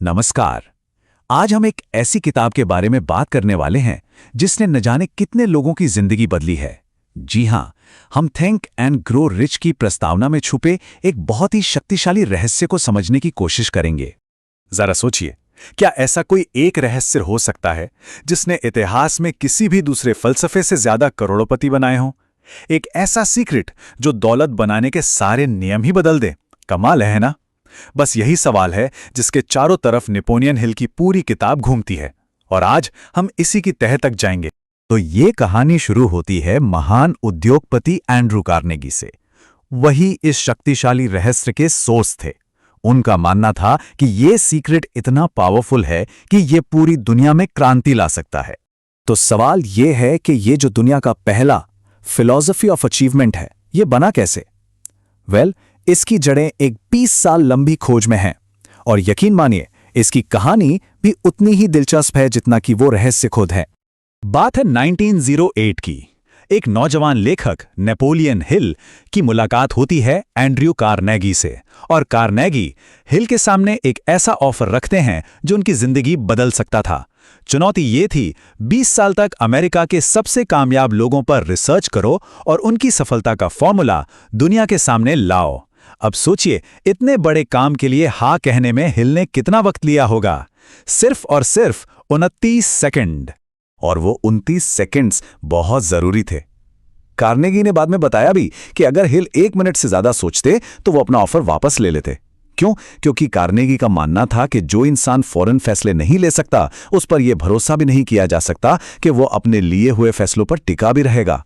नमस्कार। आज हम एक ऐसी किताब के बारे में बात करने वाले हैं जिसने न जाने कितने लोगों की जिंदगी बदली है। जी हां, हम थिंक एंड ग्रो रिच की प्रस्तावना में छुपे एक बहुत ही शक्तिशाली रहस्य को समझने की कोशिश करेंगे। जरा सोचिए, क्या ऐसा कोई एक रहस्य हो सकता है जिसने इतिहास में किसी भी दूसरे फलसफे से ज्यादा करोड़पति बनाए हों? एक ऐसा सीक्रेट जो दौलत बनाने के सारे नियम ही बदल दे। कमाल है ना? बस यही सवाल है जिसके चारों तरफ नेपोलियन हिल की पूरी किताब घूमती है, और आज हम इसी की तह तक जाएंगे। तो ये कहानी शुरू होती है महान उद्योगपति एंड्रू कार्नेगी से। वही इस शक्तिशाली रहस्य के सोर्स थे। उनका मानना था कि ये सीक्रेट इतना पावरफुल है कि ये पूरी दुनिया में क्रांति ला सकता है। तो सवाल ये है कि ये जो दुनिया का पहला फिलॉसफी ऑफ अचीवमेंट है, ये बना कैसे? इसकी जड़ें एक 20 साल लंबी खोज में हैं, और यकीन मानिए इसकी कहानी भी उतनी ही दिलचस्प है जितना कि वो रहस्य खुद है। बात है 1908 की। एक नौजवान लेखक नेपोलियन हिल की मुलाकात होती है एंड्रयू कार्नेगी से, और कार्नेगी हिल के सामने एक ऐसा ऑफर रखते हैं जो उनकी जिंदगी बदल सकता था। चुनौती ये थी, 20 साल तक अमेरिका के सबसे कामयाब लोगों पर रिसर्च करो और उनकी सफलता का फॉर्मूला दुनिया के सामने लाओ। अब सोचिए, इतने बड़े काम के लिए हाँ कहने में हिल ने कितना वक्त लिया होगा? सिर्फ और सिर्फ 29 सेकंड। और वो 29 सेकंड्स बहुत जरूरी थे। कार्नेगी ने बाद में बताया भी कि अगर हिल 1 मिनट से ज्यादा सोचते तो वो अपना ऑफर वापस ले लेते। क्यों? क्योंकि कार्नेगी का मानना था कि जो इंसान फौरन फैसले नहीं ले सकता, उस पर यह भरोसा भी नहीं किया जा सकता कि वो अपने लिए हुए फैसलों पर टिका भी रहेगा।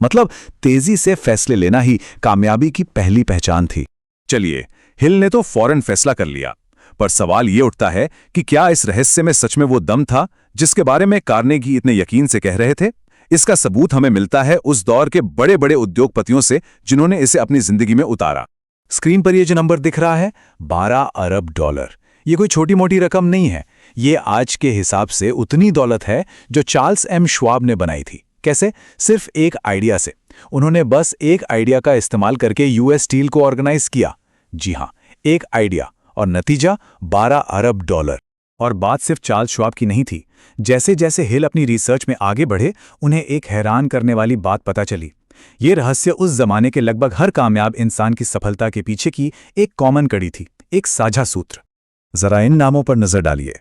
मतलब तेजी से फैसले लेना ही कामयाबी की पहली पहचान थी। चलिए, हिल ने तो फौरन फैसला कर लिया, पर सवाल ये उठता है कि क्या इस रहस्य में सच में वो दम था जिसके बारे में कार्नेगी इतने यकीन से कह रहे थे? इसका सबूत हमें मिलता है उस दौर के बड़े बड़े उद्योगपतियों से जिन्होंने इसे अपनी जिंदगी में उतारा। स्क्रीन पर ये जो नंबर दिख रहा है, $12 अरब। ये कोई छोटी मोटी रकम नहीं है। ये आज के हिसाब से उतनी दौलत है जो चार्ल्स एम श्वाब ने बनाई थी। कैसे? सिर्फ एक आइडिया से। उन्होंने बस एक आइडिया का इस्तेमाल करके यूएस स्टील को ऑर्गेनाइज किया। जी हां, एक आइडिया, और नतीजा $12 अरब। और बात सिर्फ चार्ल्स श्वाब की नहीं थी। जैसे जैसे हिल अपनी रिसर्च में आगे बढ़े, उन्हें एक हैरान करने वाली बात पता चली। ये रहस्य उस जमाने के लगभग हर कामयाब इंसान की सफलता के पीछे की एक कॉमन कड़ी थी, एक साझा सूत्र। जरा इन नामों पर नजर डालिए।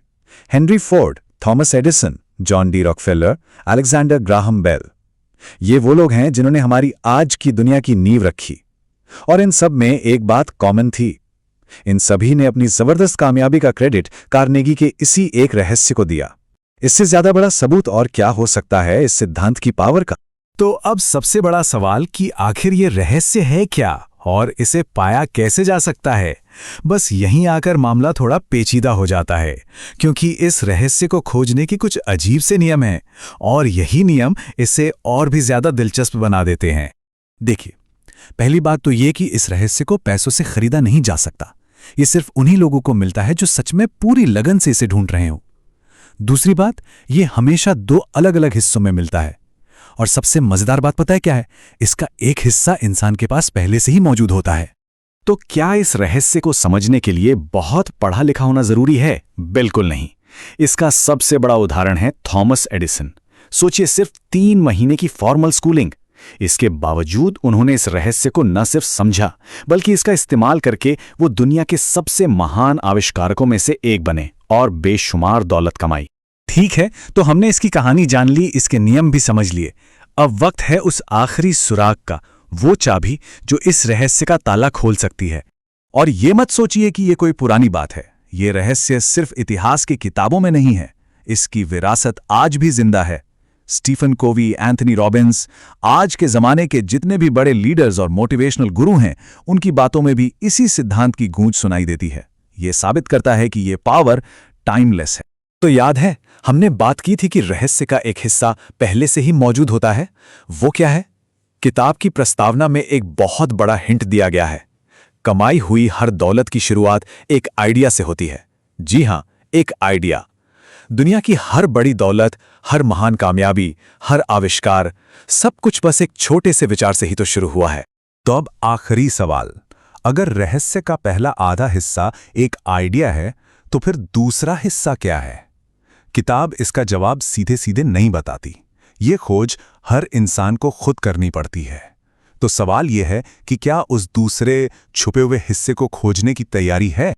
Henry Ford, Thomas Edison, John D Rockefeller, Alexander Graham Bell. ये वो लोग हैं जिन्होंने हमारी आज की दुनिया की नींव रखी। और इन सब में एक बात कॉमन थी। इन सभी ने अपनी जबरदस्त कामयाबी का क्रेडिट कार्नेगी के इसी एक रहस्य को दिया। इससे ज्यादा बड़ा सबूत और क्या हो सकता है इस सिद्धांत की पावर का? तो अब सबसे बड़ा सवाल कि आखिर ये रहस्य है क्या और इसे पाया कैसे जा सकता है? बस यहीं आकर मामला थोड़ा पेचीदा हो जाता है, क्योंकि इस रहस्य को खोजने के कुछ अजीब से नियम हैं, और यही नियम इसे और भी ज्यादा दिलचस्प बना देते हैं। देखिए, पहली बात तो ये कि इस रहस्य को पैसों से खरीदा नहीं जा सकता। ये सिर्फ उन्हीं लोगों को मिलता है जो सच में पूरी लगन से इसे ढूंढ रहे हो। दूसरी बात, ये हमेशा 2 अलग अलग हिस्सों में मिलता है। और सबसे मजेदार बात पता है क्या है? इसका एक हिस्सा इंसान के पास पहले से ही मौजूद होता है। तो क्या इस रहस्य को समझने के लिए बहुत पढ़ा लिखा होना जरूरी है? बिल्कुल नहीं। इसका सबसे बड़ा उदाहरण है थॉमस एडिसन। सोचिए, सिर्फ 3 महीने की फॉर्मल स्कूलिंग। इसके बावजूद उन्होंने इस रहस्य को न सिर्फ समझा, बल्कि इसका इस्तेमाल करके वो दुनिया के सबसे महान आविष्कारकों में से एक बने और बेशुमार दौलत कमाई। ठीक है, तो हमने इसकी कहानी जान ली, इसके नियम भी समझ लिए। अब वक्त है उस आखिरी सुराग का, वो चाबी जो इस रहस्य का ताला खोल सकती है। और ये मत सोचिए कि ये कोई पुरानी बात है। ये रहस्य सिर्फ इतिहास की किताबों में नहीं है, इसकी विरासत आज भी जिंदा है। स्टीफन कोवी, एंथनी रॉबिन्स, आज के जमाने के जितने भी बड़े लीडर्स और मोटिवेशनल गुरु हैं, उनकी बातों में भी इसी सिद्धांत की गूंज सुनाई देती है। ये साबित करता है कि ये पावर टाइमलेस है। तो याद है, हमने बात की थी कि रहस्य का एक हिस्सा पहले से ही मौजूद होता है। वो क्या है? किताब की प्रस्तावना में एक बहुत बड़ा हिंट दिया गया है। कमाई हुई हर दौलत की शुरुआत एक आइडिया से होती है। जी हां, एक आइडिया। दुनिया की हर बड़ी दौलत, हर महान कामयाबी, हर आविष्कार, सब कुछ बस एक छोटे से विचार से ही तो शुरू हुआ है। तो अब आखिरी सवाल, अगर रहस्य का पहला आधा हिस्सा एक आइडिया है, तो फिर दूसरा हिस्सा क्या है? किताब इसका जवाब सीधे सीधे नहीं बताती। ये खोज हर इंसान को खुद करनी पड़ती है। तो सवाल यह है कि क्या उस दूसरे छुपे हुए हिस्से को खोजने की तैयारी है?